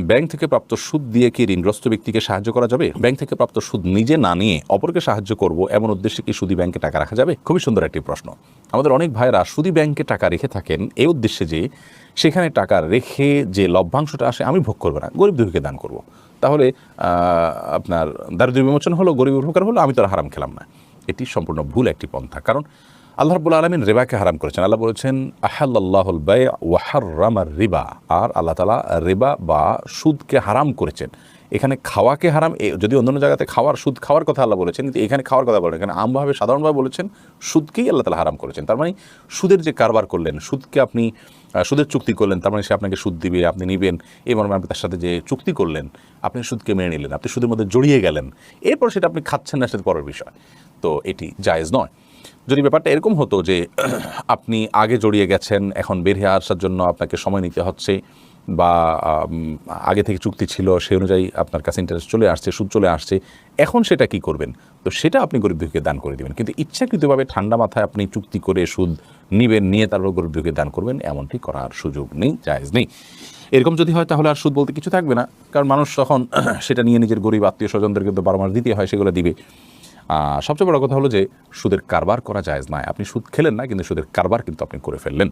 Bank থেকে প্রাপ্ত সুদ দিয়ে কি ঋণগ্রস্ত ব্যক্তিকে সাহায্য করা যাবে? ব্যাংক থেকে প্রাপ্ত সুদ নিজে না নিয়ে অপরকে সাহায্য করব এমন উদ্দেশ্যে কি সুদী ব্যাংকে টাকা রাখা যাবে? খুবই সুন্দর একটি প্রশ্ন। আমাদের অনেক ভাইরা সুদী ব্যাংকে টাকা রেখে থাকেন এই উদ্দেশ্যে যে সেখানে টাকা রেখে যে লভ্যাংশটা আসে আমি ভোগ করবো না, গরিব দুঃখীকে দান করব। তাহলে আপনার দারিদ্র্য বিমোচন হলো, গরিব উপকার হলো, আমি তো আর হারাম খেলাম না। এটি সম্পূর্ণ ভুল একটি পন্থা। কারণ আল্লাহ রাব্বুল আলামিন রিবাকে হারাম করেছেন। আল্লাহ বলেছেন আহাল্লাল্লাহুল বাই' ওয়া হাররামার রিবা, আর আল্লাহ তাআলা রিবা বা সুদকে হারাম করেছেন। এখানে খাওয়াকে হারাম, যদি অন্যান্য জায়গাতে সুদ খাওয়ার কথা আল্লাহ বলেছেন, কিন্তু এখানে খাওয়ার কথা বলেন, এখানে আমভাবে সাধারণভাবে বলেছেন সুদকেই আল্লাহ তাআলা হারাম করেছেন। তার মানে সুদের যে কারবার করলেন, সুদকে আপনি সুদের চুক্তি করলেন, তার মানে সে আপনাকে সুদ দিবে, আপনি নেবেন, এই মর্মে আপনি তার সাথে যে চুক্তি করলেন, আপনি সুদকে মেনে নিলেন, আপনি সুদের মধ্যে জড়িয়ে গেলেন, এরপর সেটা আপনি খাচ্ছেন না, সেটা পরের বিষয়। তো এটি জায়েজ নয়। যদি ব্যাপারটা এরকম হতো যে আপনি আগে জড়িয়ে গেছেন, এখন বের হয়ে আসার জন্য আপনাকে সময় নিতে হচ্ছে, বা আগে থেকে চুক্তি ছিল সেই অনুযায়ী আপনার কাছে ইন্টারেস্ট চলে আসছে, সুদ চলে আসছে, এখন সেটা কি করবেন? তো সেটা আপনি গরিব দুঃখীকে দান করে দেবেন। কিন্তু ইচ্ছাকৃতভাবে ঠান্ডা মাথায় আপনি চুক্তি করে সুদ নিবেন, নিয়ে তারপর গরিব দুঃখীকে দান করবেন, এমনটি করার সুযোগ নেই, জায়েজ নেই। এরকম যদি হয় তাহলে আর সুদ বলতে কিছু থাকবে না, কারণ মানুষ তখন সেটা নিয়ে নিজের গরিব আত্মীয় স্বজনদেরকে তো 12 মাস দিতে হয়, সেগুলো দিবে। সবচেয়ে বড় কথা হলো যে সুদের কারবার করা জায়েজ নয়। আপনি সুদ খেলেন না, কিন্তু সুদের কারবার কিন্তু আপনি করে ফেললেন।